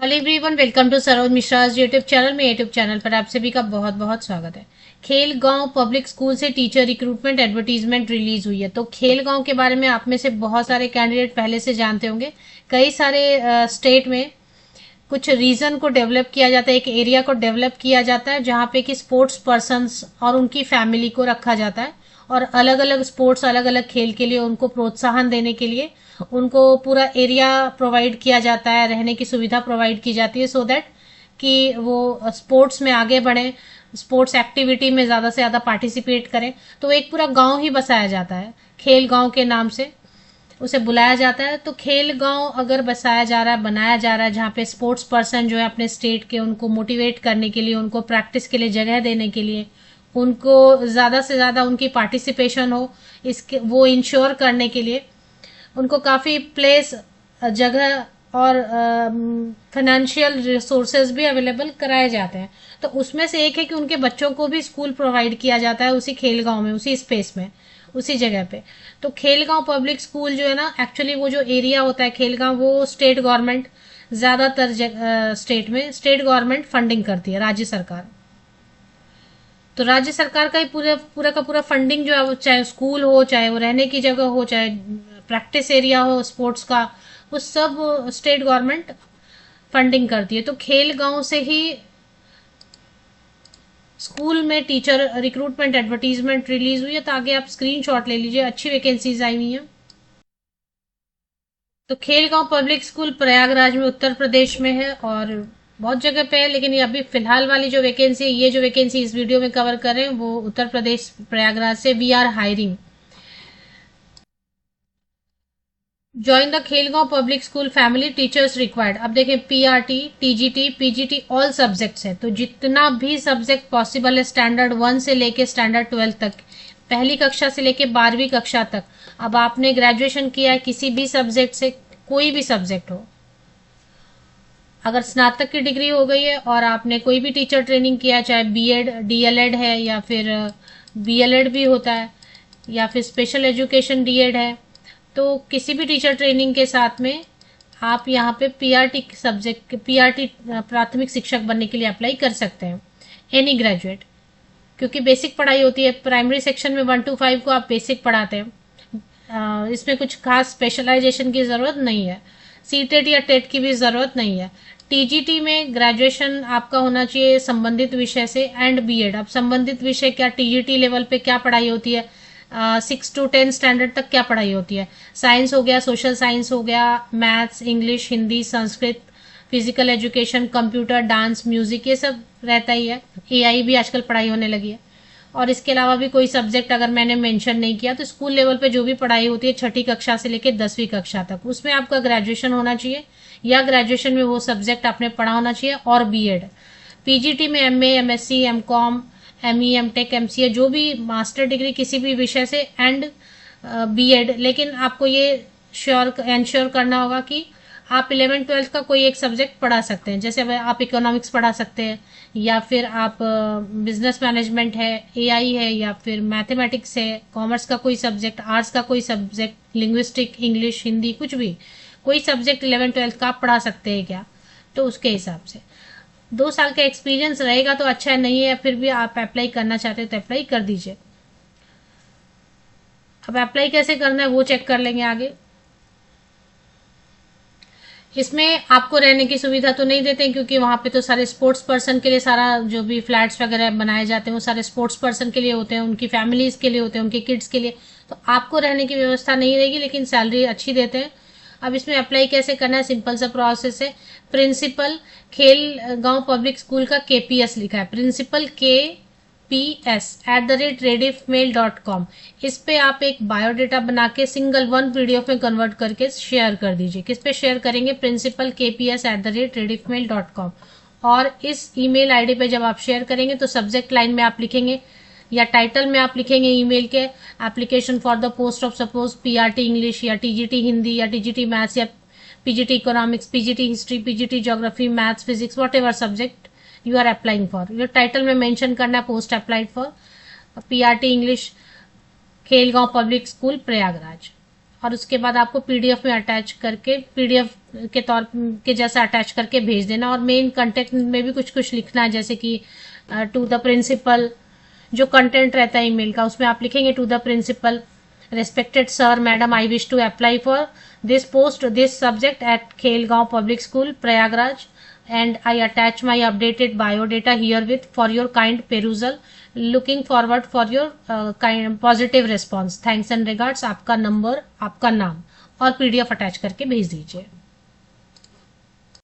Hello everyone, welcome to Saroj Mishra's YouTube channel में। YouTube channel पर आप सभी का बहुत बहुत स्वागत है। खेल गांव पब्लिक स्कूल से टीचर रिक्रूटमेंट एडवर्टीजमेंट रिलीज हुई है। तो खेल गांव के बारे में आप में से बहुत सारे कैंडिडेट पहले से जानते होंगे। कई सारे स्टेट में कुछ रीजन को डेवलप किया जाता है, एक एरिया को डेवलप किया जाता है जहाँ पे कि स्पोर्ट्स पर्सन्स और उनकी फैमिली को रखा जाता है और अलग अलग स्पोर्ट्स, अलग अलग खेल के लिए उनको प्रोत्साहन देने के लिए उनको पूरा एरिया प्रोवाइड किया जाता है, रहने की सुविधा प्रोवाइड की जाती है सो दैट कि वो स्पोर्ट्स में आगे बढ़े, स्पोर्ट्स एक्टिविटी में ज़्यादा से ज़्यादा पार्टिसिपेट करें। तो एक पूरा गांव ही बसाया जाता है खेल गांव के नाम से उसे बुलाया जाता है। तो खेल गांव अगर बसाया जा रहा है, बनाया जा रहा है, जहाँ पे स्पोर्ट्स पर्सन जो है अपने स्टेट के, उनको मोटिवेट करने के लिए, उनको प्रैक्टिस के लिए जगह देने के लिए, उनको ज़्यादा से ज़्यादा उनकी पार्टिसिपेशन हो, इसके वो इंश्योर करने के लिए उनको काफ़ी प्लेस, जगह और फाइनेंशियल रिसोर्सेज भी अवेलेबल कराए जाते हैं। तो उसमें से एक है कि उनके बच्चों को भी स्कूल प्रोवाइड किया जाता है उसी खेल गांव में, उसी स्पेस में, उसी जगह पे। तो खेलगांव पब्लिक स्कूल जो है ना, एक्चुअली वो जो एरिया होता है खेलगांव, वो स्टेट गवर्नमेंट, ज्यादातर स्टेट में स्टेट गवर्नमेंट फंडिंग करती है, राज्य सरकार। तो राज्य सरकार का ही पूरा पूरा का पूरा फंडिंग जो है, वो चाहे स्कूल हो, चाहे वो रहने की जगह हो, चाहे प्रैक्टिस एरिया हो स्पोर्ट्स का, वो सब स्टेट गवर्नमेंट फंडिंग करती है। तो खेल गांव से ही स्कूल में टीचर रिक्रूटमेंट एडवर्टीजमेंट रिलीज हुई है। तो आगे आप स्क्रीनशॉट ले लीजिए, अच्छी वैकेंसीज आई हुई हैं। तो खेलगांव पब्लिक स्कूल प्रयागराज में उत्तर प्रदेश में है और बहुत जगह पे है, लेकिन ये अभी फिलहाल वाली जो वैकेंसी है, ये जो वैकेंसी इस वीडियो में कवर कर रहे हैं, वो उत्तर प्रदेश प्रयागराज से। We are hiring. Join the Khelgaon public school family, teachers required. अब देखें, PRT, TGT, PGT, all subjects है। तो जितना भी सब्जेक्ट पॉसिबल है, स्टैंडर्ड 1 से लेके स्टैंडर्ड 12 तक, पहली कक्षा से लेके 12वीं कक्षा तक। अब आपने ग्रेजुएशन किया है किसी भी सब्जेक्ट से, कोई भी सब्जेक्ट हो, अगर स्नातक की डिग्री हो गई है और आपने कोई भी टीचर ट्रेनिंग किया है, चाहे बीएड, डीएलएड है, या फिर बीएलएड भी होता है, या फिर स्पेशल एजुकेशन डीएड है, तो किसी भी टीचर ट्रेनिंग के साथ में आप यहाँ पे पीआरटी सब्जेक्ट, पीआरटी प्राथमिक शिक्षक बनने के लिए अप्लाई कर सकते हैं, एनी ग्रेजुएट। क्योंकि बेसिक पढ़ाई होती है, प्राइमरी सेक्शन में 1 to 5 को आप बेसिक पढ़ाते हैं। इसमें कुछ खास स्पेशलाइजेशन की ज़रूरत नहीं है, सीटेट या टेट की भी ज़रूरत नहीं है। टीजीटी में ग्रेजुएशन आपका होना चाहिए संबंधित विषय से एंड बीएड। अब संबंधित विषय क्या, टीजीटी लेवल पे क्या पढ़ाई होती है, 6 to 10 स्टैंडर्ड तक क्या पढ़ाई होती है। साइंस हो गया, सोशल साइंस हो गया, maths, English, Hindi, Sanskrit, physical education, computer, dance, music, ये सब रहता ही है। एआई भी आजकल पढ़ाई होने लगी है। और इसके अलावा भी कोई सब्जेक्ट अगर मैंने मेंशन नहीं किया, तो स्कूल लेवल पे जो भी पढ़ाई होती है 6ठी कक्षा से लेकर 10वीं कक्षा तक, उसमें आपका ग्रेजुएशन होना चाहिए, या ग्रेजुएशन में वो सब्जेक्ट आपने पढ़ा होना चाहिए, और बीएड। पीजीटी में MA, MSc, MCom, ME, MTech, MCA, जो भी मास्टर डिग्री किसी भी विषय से, एंड बीएड। लेकिन आपको ये एंश्योर करना होगा कि आप 11th-12th का कोई एक सब्जेक्ट पढ़ा सकते हैं। जैसे आप इकोनॉमिक्स पढ़ा सकते हैं, या फिर आप बिजनेस मैनेजमेंट है, एआई है, या फिर मैथमेटिक्स है, कॉमर्स का कोई सब्जेक्ट, आर्ट्स का कोई सब्जेक्ट, लिंग्विस्टिक, इंग्लिश, हिंदी, कुछ भी कोई सब्जेक्ट 11th-12th का आप पढ़ा सकते हैं क्या। तो उसके हिसाब से 2 साल का एक्सपीरियंस रहेगा तो अच्छा है, नहीं है फिर भी आप अप्लाई करना चाहते हैं तो अप्लाई कर दीजिए। अब अप्लाई कैसे करना है वो चेक कर लेंगे आगे। इसमें आपको रहने की सुविधा तो नहीं देते, क्योंकि वहां पे तो सारे स्पोर्ट्स पर्सन के लिए, सारा जो भी फ्लैट्स वगैरह बनाए जाते हैं वो सारे स्पोर्ट्स पर्सन के लिए होते हैं, उनकी फैमिलीज के लिए होते हैं, उनके किड्स के लिए। तो आपको रहने की व्यवस्था नहीं रहेगी, लेकिन सैलरी अच्छी देते हैं। अब इसमें अप्लाई कैसे करना है, सिंपल सा प्रोसेस है। प्रिंसिपल खेल गांव पब्लिक स्कूल का केपीएस लिखा है, प्रिंसिपल KPS@rediffmail.com। इस पे आप एक बायोडेटा बना के सिंगल 1 पीडीएफ में कन्वर्ट करके शेयर कर दीजिए। किस पे शेयर करेंगे, प्रिंसिपल KPS@rediffmail.com। और इस ईमेल आईडी पे जब आप शेयर करेंगे तो सब्जेक्ट लाइन में आप लिखेंगे, या टाइटल में आप लिखेंगे ईमेल के, application for the post of suppose PRT English, या टीजीटी हिंदी, या टीजीटी मैथ्स, या PGT economics, PGT history, PGT geography, maths, physics, whatever subject you are applying for. Your title में मेंशन करना है post applied for PRT English, Khelgaon public school Prayagraj. और उसके बाद आपको पीडीएफ में अटैच करके, पीडीएफ के तौर के जैसा अटैच करके भेज देना। और मेन कंटेंट में भी कुछ कुछ लिखना है, जैसे कि टू द प्रिंसिपल, जो कंटेंट रहता है ईमेल का उसमें आप लिखेंगे to the principal, respected sir madam, I wish to apply for this post this subject at Khelgaon public school Prayagraj and I attach my updated biodata herewith for your kind perusal. Looking forward for your kind positive response. Thanks and regards. आपका number, आपका नाम और PDF attach करके भेज दीजिए।